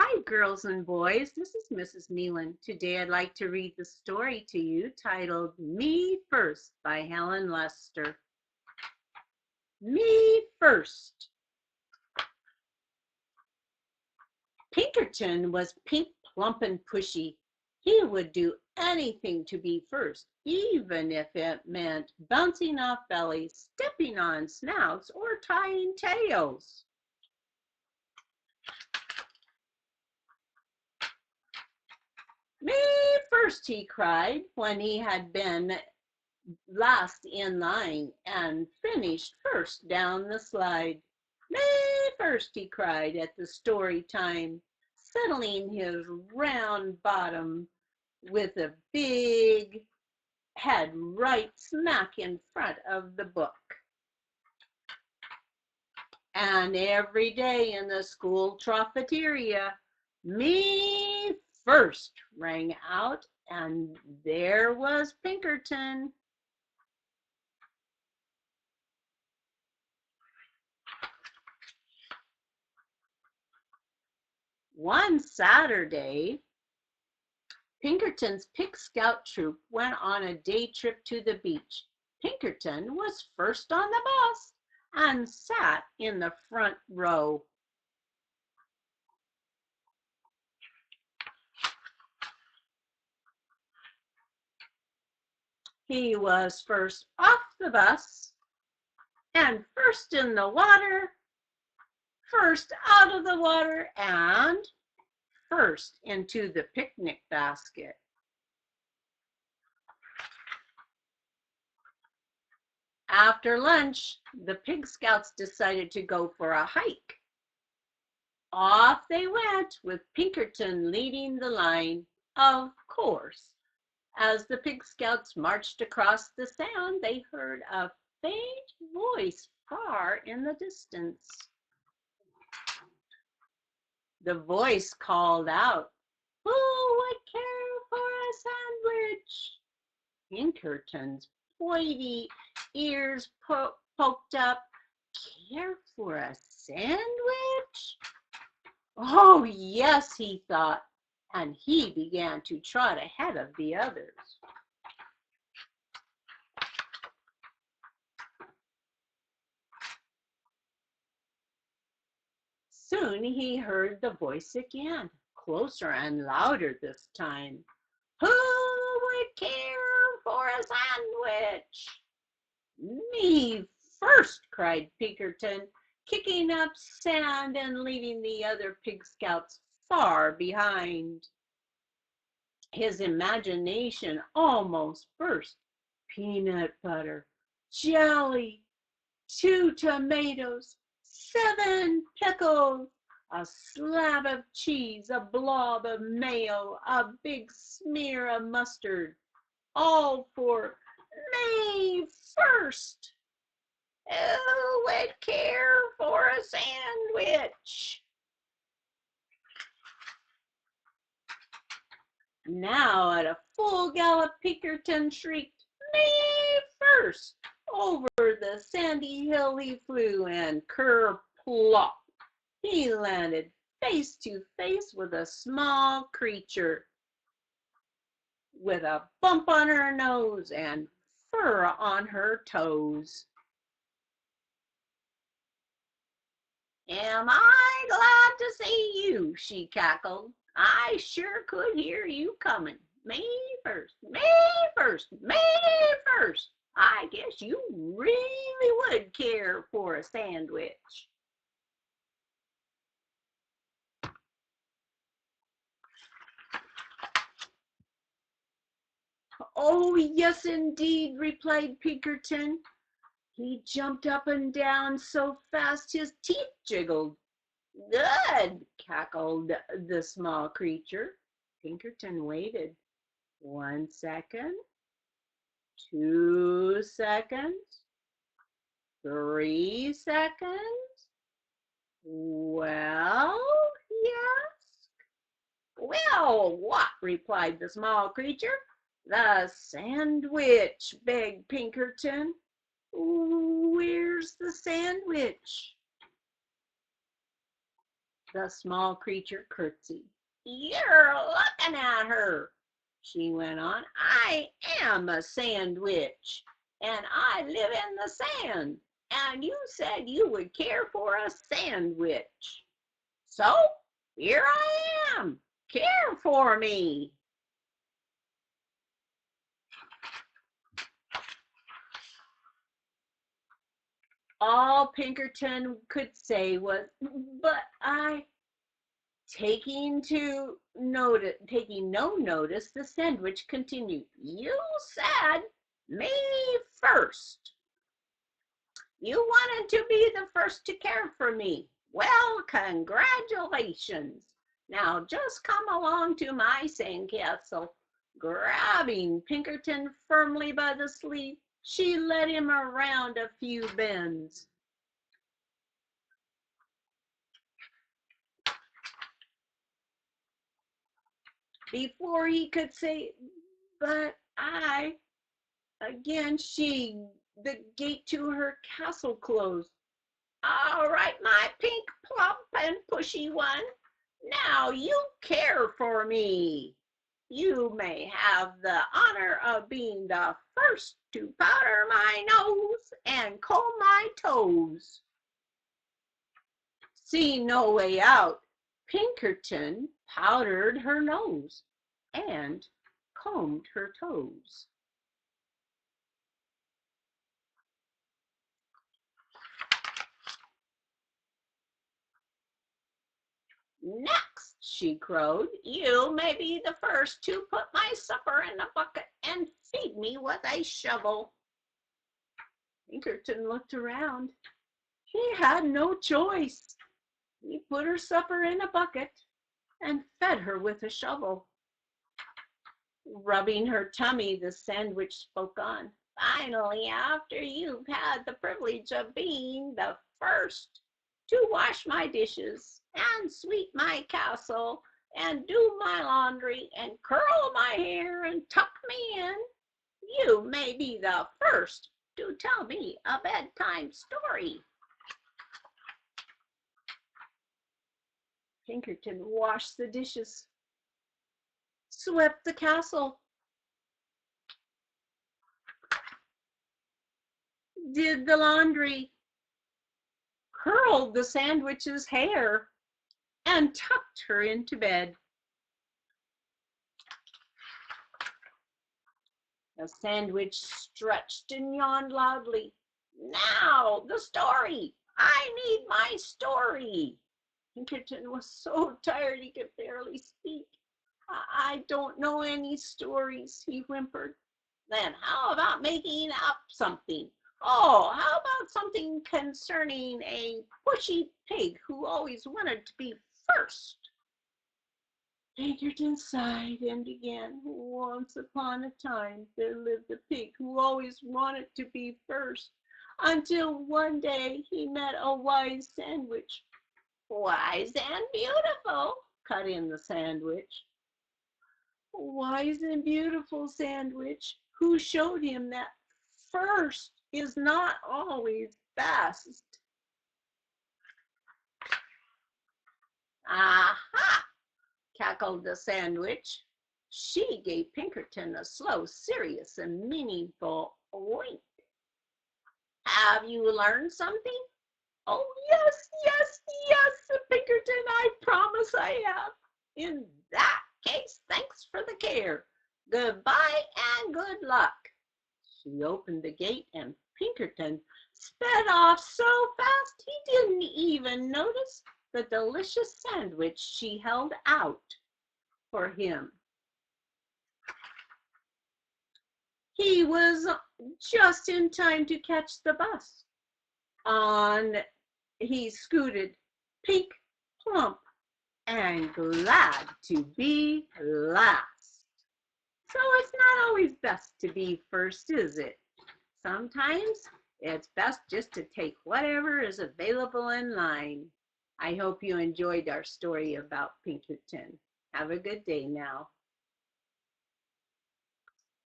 Hi, girls and boys. This is Mrs. Kneeland. Today I'd like to read the story to you titled Me First by Helen Lester. Me First. Pinkerton was pink, plump, and pushy. He would do anything to be first, even if it meant bouncing off bellies, stepping on snouts, or tying tails. Me first, he cried when he had been last in line and finished first down the slide. Me first, he cried at the story time, settling his round bottom with a big head right smack in front of the book. And every day in the school cafeteria, me first rang out, and there was Pinkerton. One Saturday, Pinkerton's Pig Scout troop went on a day trip to the beach. Pinkerton was first on the bus and sat in the front row. He was first off the bus and first in the water, first out of the water, and first into the picnic basket. After lunch, the Pig Scouts decided to go for a hike. Off they went with Pinkerton leading the line, of course. As the Pig Scouts marched across the sand, they heard a faint voice far in the distance. The voice called out, "Who would care for a sandwich?" Pinkerton's pointy ears poked up. Care for a sandwich? Oh, yes, he thought, and he began to trot ahead of the others. Soon he heard the voice again, closer and louder this time. Who would care for a sandwich? Me first, cried Pinkerton, kicking up sand and leaving the other Pig Scouts far behind. His imagination almost burst. Peanut butter, jelly, 2 tomatoes, 7 pickles, a slab of cheese, a blob of mayo, a big smear of mustard, all for May 1st. Who would care for a sandwich? Now at a full gallop, Pinkerton shrieked, "Me first!" Over the sandy hill he flew, and ker-plop, he landed face to face with a small creature with a bump on her nose and fur on her toes. "Am I glad to see you?" she cackled. "I sure could hear you coming. Me first, me first, me first. I guess you really would care for a sandwich." "Oh, yes, indeed," replied Pinkerton. He jumped up and down so fast his teeth jiggled. "Good," cackled the small creature. Pinkerton waited. 1 second, 2 seconds, 3 seconds. "Well," he asked. "Well, what?" replied the small creature. "The sandwich," begged Pinkerton. "Where's the sandwich?" The small creature curtsied. You're looking at her, she went on. I am a sandwich, and I live in the sand, and you said you would care for a sandwich. So here I am. Care for me. All Pinkerton could say was, but taking no notice, the sandwich continued. You said me first. You wanted to be the first to care for me. Well, congratulations. Now just come along to my sandcastle. Grabbing Pinkerton firmly by the sleeve, she led him around a few bends. Before he could say, but again, the gate to her castle closed. All right, my pink, plump, and pushy one. Now you care for me. You may have the honor of being the first to powder my nose and comb my toes. Seeing no way out, Pinkerton powdered her nose and combed her toes. Next, she crowed, you may be the first to put my supper in a bucket and feed me with a shovel. Pinkerton looked around. He had no choice. He put her supper in a bucket and fed her with a shovel. Rubbing her tummy, the sandwich spoke on. Finally, after you've had the privilege of being the first to wash my dishes and sweep my castle and do my laundry and curl my hair and tuck me in, you may be the first to tell me a bedtime story. Pinkerton washed the dishes, swept the castle, did the laundry, curled the sandwich's hair, and tucked her into bed. The sandwich stretched and yawned loudly. Now, the story. I need my story. Pinkerton was so tired he could barely speak. I don't know any stories, he whimpered. Then how about making up something? Oh, how about something concerning a pushy pig who always wanted to be first? Pinkerton sighed and began. Once upon a time there lived a pig who always wanted to be first, until one day he met a wise sandwich. Wise and beautiful, cut in the sandwich. Wise and beautiful sandwich, who showed him that first is not always best. Aha! Cackled the sandwich. She gave Pinkerton a slow, serious, and meaningful wink. Have you learned something? Oh, yes, yes, yes, Pinkerton, I promise I have. In that case, thanks for the care. Goodbye and good luck. She opened the gate and Pinkerton sped off so fast he didn't even notice the delicious sandwich she held out for him. He was just in time to catch the bus. On he scooted, pink, plump, and glad to be last. So it's not always best to be first, is it? Sometimes it's best just to take whatever is available in line. I hope you enjoyed our story about Pinkerton. Have a good day now.